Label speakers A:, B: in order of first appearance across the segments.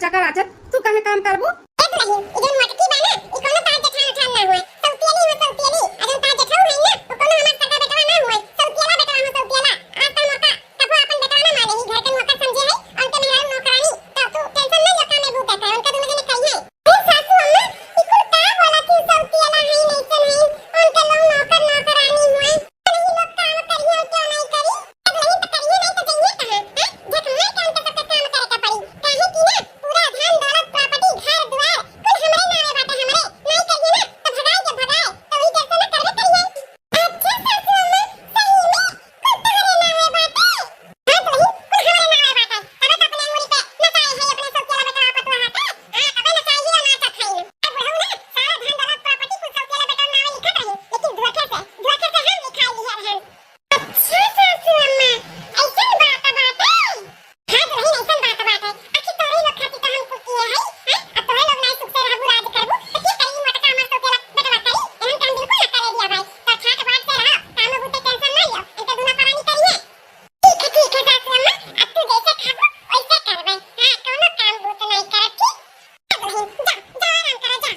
A: चक्कर आछत तू काहे काम करबो
B: एक नहीं इधर मटकी बना ई कोनो तार जठान उठान ना होए सौतियली हो सौतियली अगर तार जठान है ना तो कोनो हमर सका बेटवा ना होए सौतियला बेटवा हो सौतियला आज का मौका तब अपन बेटवा ना माने ही घर के मौका समझे है और के मेहर नौकरानी तो तू टेंशन नहीं लगा मैं भूखा था उनका तुमने कही है ए सासू अम्मा ई कुल का बोला थी सौतियला है नहीं से नहीं उनके लोग नौकर नौकरानी हुए नहीं लोग काम करिए क्यों नहीं करी अब नहीं तो करिए नहीं तो जाइए कहां जब मैं काम तो सबका काम करे का पड़ी काहे की ना पूरा धन दौलत प्रॉपर्टी घर द्वार कुल हमरे नामे बाटे हमरे नहीं करिए ना तो भगाए के भगाए तो वही कैसे ना करबे करिए अच्छा सासू अम्मा सही में कुल तुम्हारे नामे बाटे हां तो ही कुल हमरे नामे बाटे तब तो अपने अंगुली पे नचाए है अपने सौतियला बेटा पतवा हाथे हां तब नचाइए ना नाचा खाइए अब रहू ना सारा धन दौलत प्रॉपर्टी कुल सौतियला बेटा नामे लिखत रही लेकिन धोखे से हम लिखाई लिया रहन अच्छा सासू अम्मा ऐसन बात बाटे हां तो ही ऐसन बात बाटे आखिर तोरे लोग खातिर तो हम कुछ किए है अब तोरे लोग नहीं सुख से रहबू राज करबू तो की करी मटका हमर सौतियला बेटा करी एहन काम बिल्कुल ना करे दिया भाई तो ठाट बाट से रहो काम बुते टेंशन ना लियो इनके दुना परानी करिए ठीक है सासू अम्मा अब तू जैसे खाबू वैसे करबे हां कोनो काम बुत नहीं करब ठीक अब रही जा आराम कर जा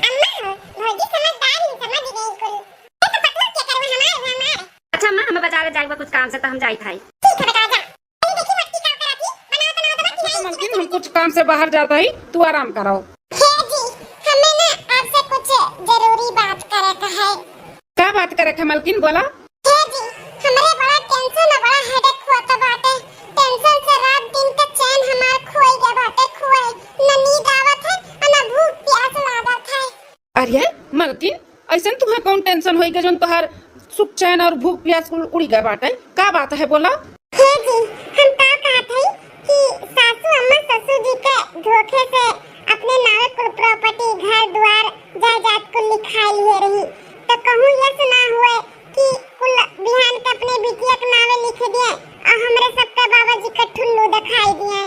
B: अम्मा हो भौजी समझदार ही समझ गई कुल ये तो पतला क्या करबे हमार
A: अच्छा अम्मा हम बाजार जाइबा कुछ काम से त हम जाई थाई
B: ठीक है बेटा जा ये देखी मटकी का कराती बनाओ तो बाकी नहीं
A: मलकिन हम कुछ काम से बाहर जाता ही तू आराम कराओ
B: हे जी हमें ना आपसे कुछ जरूरी बात करे का है
A: क्या बात करे थे मलकिन बोला
B: हे जी हमरे बड़ा टेंशन और बड़ा हेडेक हुआ था बाटे टेंशन से रात दिन का चैन हमार खोई गया बाटे खोए न नींद आवत है और न भूख प्यास लागत है
A: अरे मलकिन ऐसन तुम्हें कौन टेंशन होई के जोन तोहार सुख चैन और भूख प्यास उड़ी गए बाटे का बात है बोला
B: हे जी हम का कहत है कि सासू अम्मा ससुर जी के धोखे से अपने नावे कुल प्रॉपर्टी घर द्वार जायदाद को लिखा लिए रही तो कहूँ ये सुना हुए कि कुल बिहान के अपने बिटिया के नावे लिख दिए और हमरे सबके बाबा जी का ठुल्लू दिखाई दिए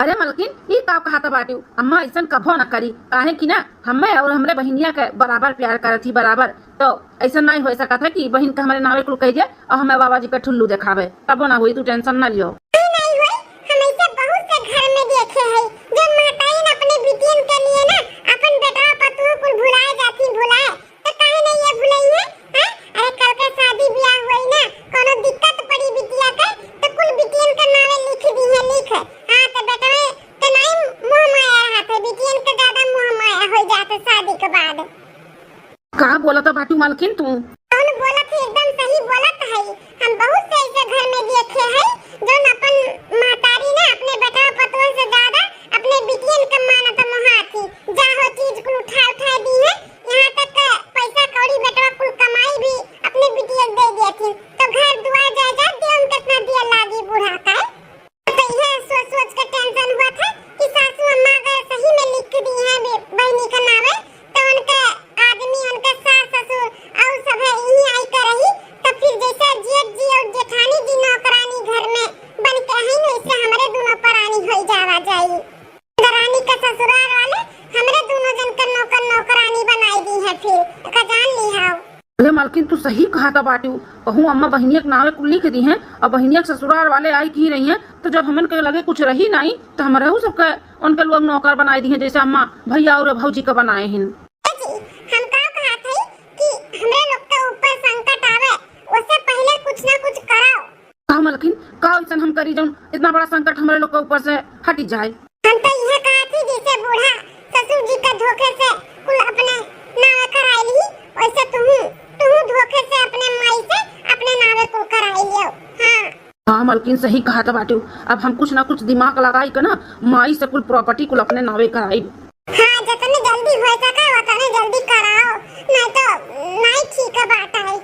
A: अरे मलकिन ये का कहा था बाटू अम्मा ऐसन कभो न करी काहे कि ना हमें और हमरे बहनिया के बराबर प्यार करत थी बराबर तो ऐसा नहीं हो सका था कि बहन के हमारे नावे कुल कह दिया और हमें बाबा जी का ठुल्लू दिखावे कबो ना हुई तू टेंशन न लियो
B: नहीं हुई हम ऐसे बहुत से घर में देखे हैं जो माताएं अपने बिटियन के लिए ना अपन बेटा पतोह कुल भुलाए जाती भुलाए तो काहे नहीं ये भुलाई है हैं अरे कल के शादी ब्याह हुई ना कोनो दिक्कत पड़ी बिटिया के तो कुल बिटियन के नावे लिख दी है लिख हां तो बेटा के नहीं मुंह माया हाथ बिटियन के ज्यादा मुंह माया हो जाते शादी के बाद
A: का बोला था बाटू मलकिन तू
B: कौन बोला थी एकदम सही बोला है हम बहुत से ऐसे घर में देखे हैं जो अपन मातारी ने अपने बेटा पतोह से ज्यादा अपने बिटियन के मानत मोहाती जाहो चीज को उठा दी है यहां तक पैसा कौड़ी बेटा कुल कमाई भी अपने बिटिया दे दिया थी तो घर दुआर जायदाद दे उनका कितना दिया लागी बूढ़ा का तो यह सोच सोच के टेंशन हुआ था कि सासू अम्मा अगर सही में लिख दी है बहनी का नावे तो उनका आदमी उनका सास ससुर और सब है यही आई कर रही तो फिर जैसे जेठ जी और जेठानी जी नौकरानी घर में बन के रही वैसे हमारे दोनों परानी हो जावा जाई दरानी का ससुराल वाले हमरे दोनों जन का नौकर नौकरानी बनाई दी है फिर का जान ली हाउ
A: अरे मलकिन तू सही कहा था बाटू कहूँ अम्मा बहनिया के नावे कुल लिख दी हैं और बहनिया के ससुराल वाले आई की रही हैं तो जब हमन के लगे कुछ रही नहीं तो हमारे सबके उनके लोग नौकर बनाई दी हैं जैसे अम्मा भैया और भौजी का बनाए हैं
B: हम का कहा थे कि हमरे लोग के ऊपर संकट आवे उससे पहले कुछ ना कुछ कराओ
A: का मलकिन का ऐसा हम करी जाऊं इतना बड़ा संकट हमारे लोग के ऊपर से हट जाए
B: हम तो यह कहा थी जैसे बूढ़ा ससुर जी का धोखे से कुल अपने नावे कराई ली वैसे तुम धोखे से अपने माई से अपने नावे कुल कराई लियो हां
A: हाँ मलकिन सही कहा था बाटू अब हम कुछ ना कुछ दिमाग लगाई के ना माई से कुल प्रॉपर्टी कुल अपने नावे कराई
B: हां जितने जल्दी हो सके उतने जल्दी कराओ नहीं तो नहीं ठीक बात है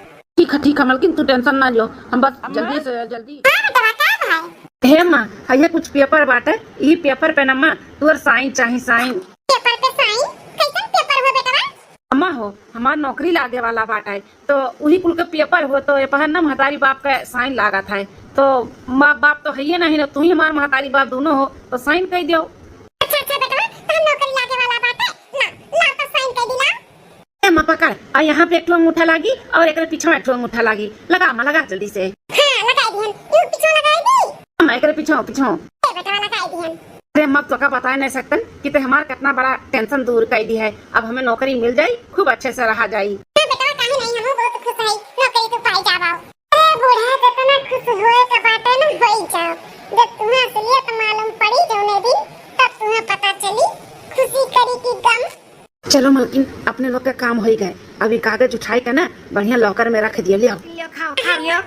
A: ठीक है मलकिन तू टेंशन ना लियो हम बस जल्दी से जल्दी
B: हां बेटा क्या भाई
A: हे मां ये कुछ पेपर बाटे ई पेपर पे नम्मा तोर साइन चाहिए साइन
B: पेपर पे साइन कैसन पेपर हो बेटा
A: अम्मा हो हमार नौकरी लागे वाला बाटे तो उही कुल के पेपर हो तो ये पहन ना महतारी बाप का साइन लागत है तो माँ बाप तो है नहीं ना तू ही हमार महतारी बाप दोनों हो तो साइन कर दियो
B: अच्छा बेटा तो नौकरी लागे वाला बात है ला तो साइन कर दिला
A: ए माँ पकड़ और यहाँ पे एक ठो अंगूठा लागी और एक पीछे एक ठो अंगूठा लागी लगा माँ लगा जल्दी से
B: हां लगाई दिहन यू पीछे लगाई दी
A: मैं एक पीछे
B: बेटा लगाई दिहन
A: अरे अम्मा तो का बता नहीं सकतन कि ते हमार कितना बड़ा टेंशन दूर कर दी है। अब हमें नौकरी मिल जाई, खूब अच्छे से रहा जाई।
B: हां बेटा काहे नहीं, हम बहुत खुश है नौकरी तो पाई जाबाओ। अरे बूढ़ा कितना खुश होए के बात है ना होई जाओ। जब तुम्हें असलियत मालूम पड़ी जौने दिन, तब तुम्हें पता चली खुशी करी की गम।
A: चलो मलकिन अपने लोग का काम हो गए, अभी कागज उठाई का ना बढ़िया लॉकर में रख दिया। लियो खाओ खा लियो।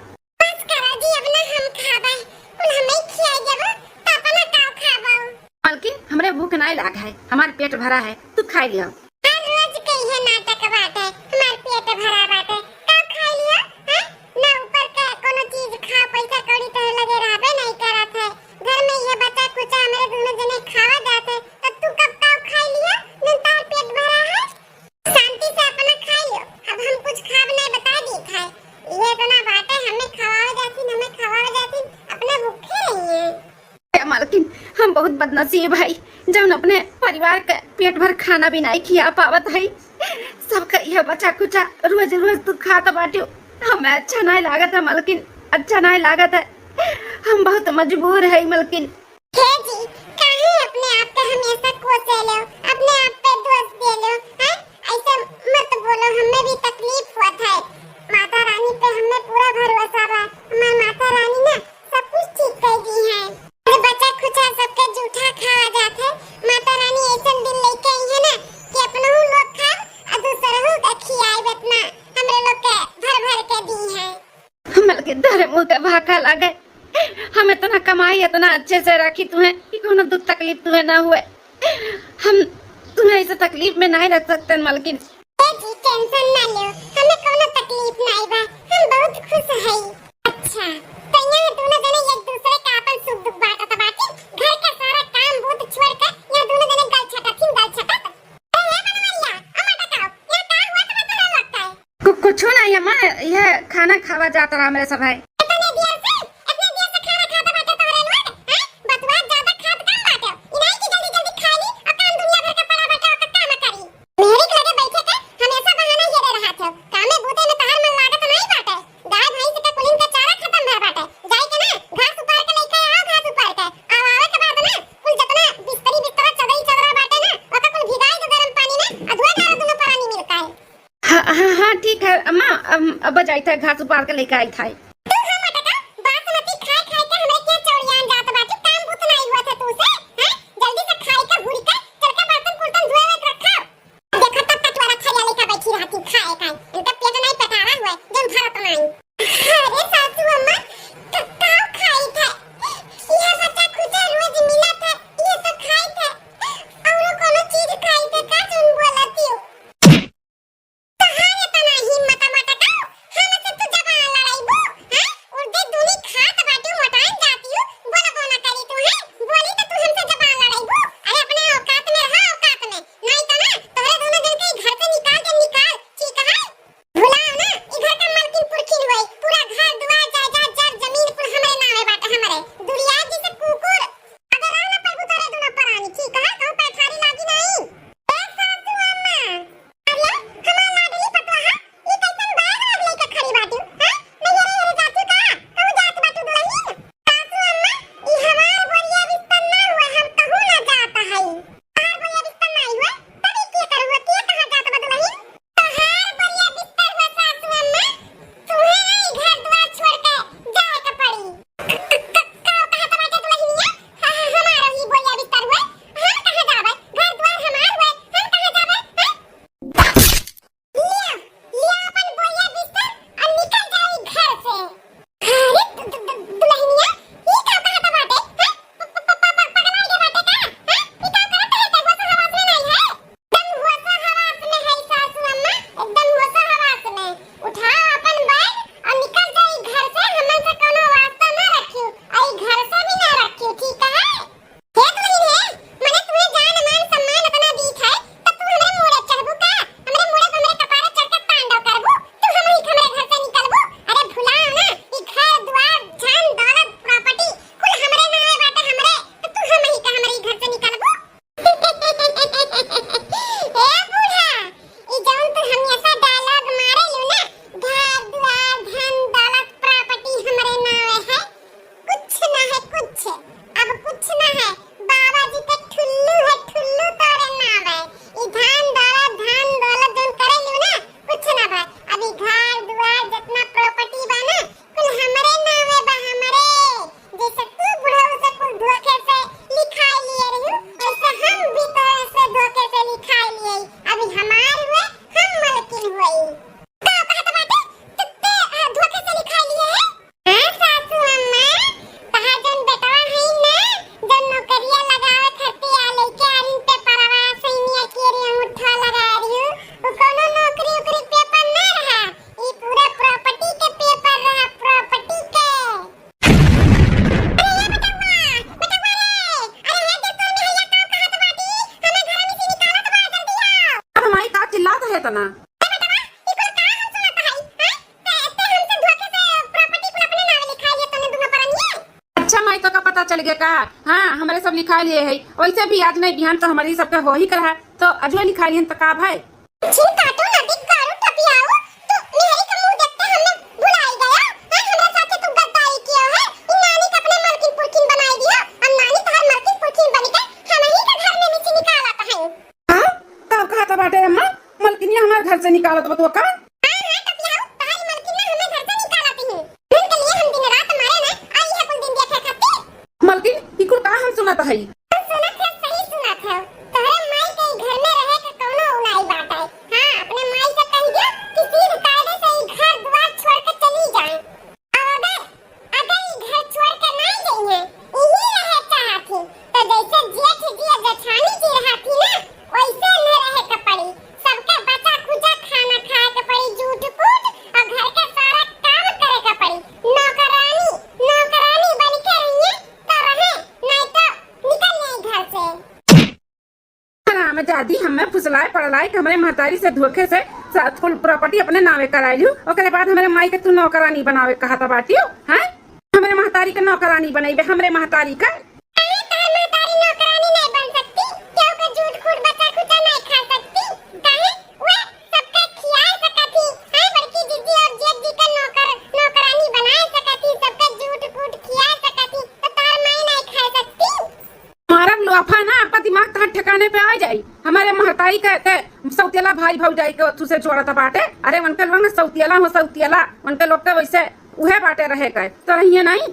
B: बस करा जी, अब ना हम खाबे कुल हमें खिया जब त अपना काव खाबाओ।
A: मलकिन हमरे भूख नहीं लाग है, हमारे पेट भरा है, तू खा लियो।
B: हर रोज कही है नाटक बात है, हमार पेट भरा बात है, काव खा लिया हैं ना ऊपर का कोनो चीज खा पैसा कौड़ी तो लगे रहबे नहीं करत है। घर में ये बच्चा कुचा मेरे दोनों जने खावा जाते, तो तू कब काव खा लिया न तार पेट भरा है। शांति से अपना खा लियो, अब हम कुछ खाब नहीं बता दी खाए। ये तो ना बात है, हमें खवाओ जाती अपने भूखे नहीं है।
A: मालकिन हम बहुत बदनसीब भाई, जब अपने परिवार का पेट भर खाना भी नहीं खिया पावत है। सबका यह बचा कुचा रोज रोज तू खाता बाटियो, हमें अच्छा नहीं लागत है मलकिन, अच्छा नहीं लागत है। हम बहुत मजबूर है मलकिन।
B: हे जी काहे अपने आप का हमेशा कोसे लो, अपने आप पे दोष दे लो हैं? ऐसे मत बोलो, हमें भी तकलीफ हुआ था। माता रानी पे हमें पूरा भरोसा बा, हमारी माता रानी ना सब कुछ ठीक कर दी है। ये बच्चा खुचा सबके जूठा खावा जात है, माता रानी ऐसा दिन लेके आई है ना कि अपना लोग खा और दूसरों का खियाई बतना हमरे लोग के भर भर के दी है।
A: मलकिन तेरे मुंह के भाका लगे, हम इतना कमाई इतना अच्छे से रखी तुम्हें कि कोनो दुख तकलीफ तुम्हें ना हुए। हम तुम्हें ऐसे तकलीफ में नहीं रख सकते मलकिन।
B: जी टेंशन ना लो, हमें कोनो तकलीफ नहीं बा, हम बहुत खुश है। अच्छा तो यहाँ दोनों जने एक दूसरे का अपन सुख दुख बांटत बाटी, घर का सारा काम बहुत छोड़ कर यहाँ दोनों जने गल छटत। अरे बनवाइया अम्मा बताओ यहाँ का हुआ तो पता लगता है।
A: कुछ नहीं अम्मा, यह खाना खावा जाता रहा मेरे सब है।
B: इतने देर से खाना खाता बाटे तोरे लोग हैं? बतवा ज्यादा खात कम बाटे, इनाई की जल्दी जल्दी खा ली और काम दुनिया भर का पड़ा बाटे और काम करी। मेहरी के लगे बैठे के हमेशा बहाना ये दे रहा थे, कामे बूते में तहार मन लागत नहीं बाटे। गाय भैंस का कुलिन का चारा खत्म भर बाटे, जाई के ना घास उपाड़ के लेके आओ, घास उपाड़ के आवे के बाद ना कुल जितना बिस्तरा चदई चदरा बाटे ना ओका कुल भिगाई दो गरम पानी में और धोए ना दोनों पानी मिलता है।
A: हाँ ठीक है अम्मा, अब जाई था घास उपाड़ के लेके आई था।
B: तू हम अटका बासमती खाए खाए के हमरे के चौड़ियान जात बाटी, काम बुत नहीं हुआ था तू से हैं? जल्दी से खाए के भूरी के चल के बर्तन कुर्तन धोए में रखा। देखो तब तक वाला खरिया लेके बैठी रहती खाए खाए, इनका पेट नहीं पटारा हुआ जब भरत नहीं। अरे सासू अम्मा तो काव खाई था, यह बच्चा खुदा रोज मिला था, ये तो खाई था और कोनो चीज खाई था का सुन बोलती हो। तहारे तना हिम्मत मत का, हम से तू जबान लड़ाईबो
A: तना। अच्छा माई तो का पता चल गया का? हाँ हमारे सब लिखा लिए है, वैसे भी आज नहीं बिहान तो हमारी सबके हो ही कर है, तो अजो लिखा लिए तो का भाई बाटे अम्मा मलकिनिया हमारे घर से निकालत बतुआ का। मलकिन इकुल का हम सुनत हई। दादी हमें फुसलाए पड़लाए कि हमारे महतारी से धोखे से फुल प्रॉपर्टी अपने नावे कराई लियो, ओकरे बाद हमारे माई के तू नौकरानी बनावे कहा था बाटियो हैं? हमारे महतारी के नौकरानी बनाई हमरे महतारी का दिमाग तहां ठिकाने पे आ जाई। हमारे महतारी कहते सौतेला भाई भौजाई के तुसे जोड़ता बाटे, अरे उनके लोग सौतेला हो सौतेला उनके लोग के वैसे उहे बाटे रहे गए तो रहिए नहीं।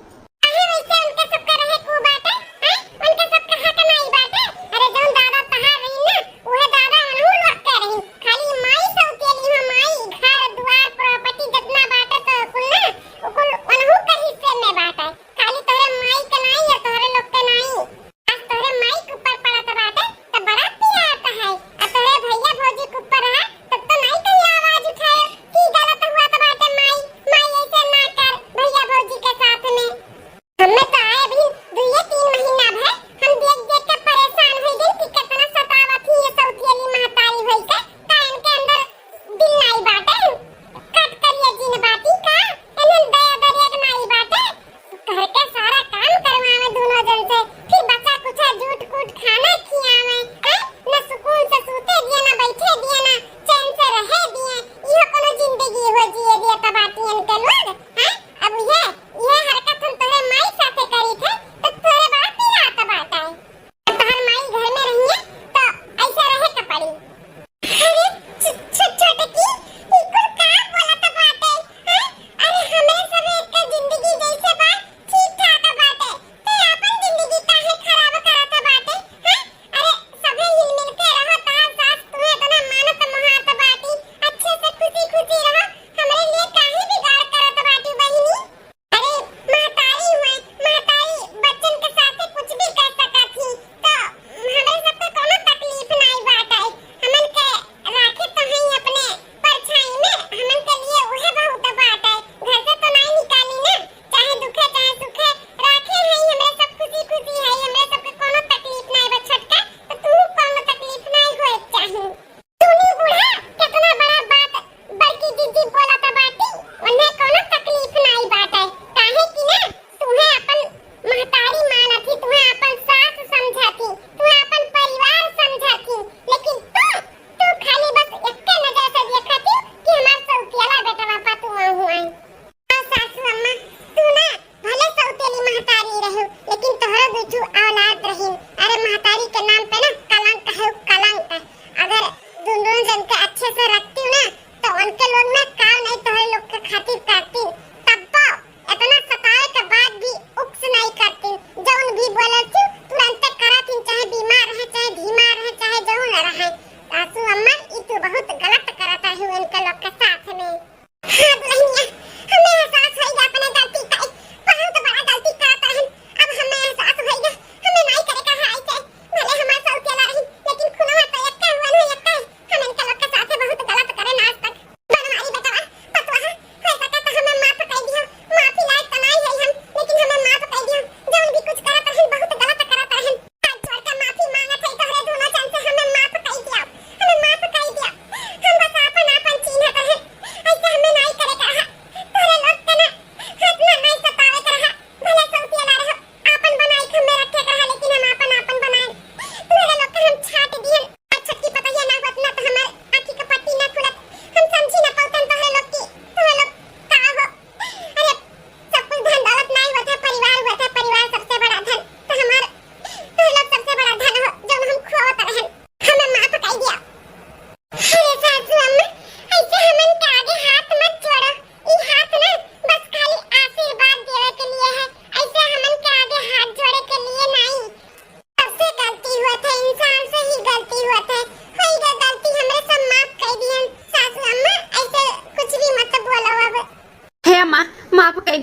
B: हमने तो आए अभी 2 या 3 महीना भर हम देख देख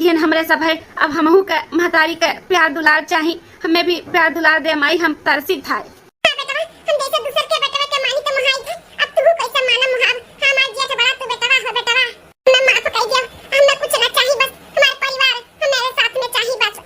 A: दिहन हमरे सब है, अब हमहू के महतारी के प्यार दुलार चाही, हमें भी प्यार दुलार दे माई, हम तरसी थाए।
B: हां बेटवा, हम जैसे दूसर के बेटवा के मानी तो महाई था, अब तू कैसे माना मुहाब, हमार जिया से बड़ा तू बेटवा हो बेटवा। मैं माफ कह दिया, हमें कुछ ना चाहिए, बस हमारे परिवार हमारे साथ में चाहिए बस।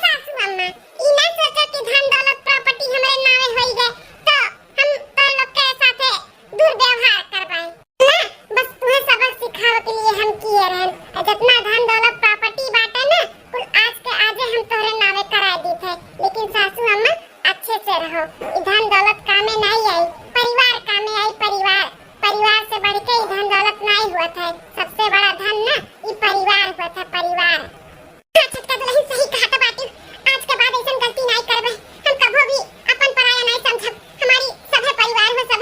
B: सासू अम्मा ई ना सोचो कि धन दौलत प्रॉपर्टी हमारे नावे होई गए तो हम तो लोग के साथे दुर्व्यवहार कर पाए ना, बस तुम्हें सबक सिखावे के लिए हम किए रहन। जितना धन दौलत प्रॉपर्टी बाटे ना कुल आज के आजे हम तोरे नावे करा दी थे, लेकिन सासू अम्मा अच्छे से रहो, ई धन दौलत कामे नहीं आई, परिवार कामे आई। परिवार परिवार से बढ़ के ई धन दौलत नहीं हुआ था, सबसे बड़ा धन ना ई परिवार हुआ था। परिवार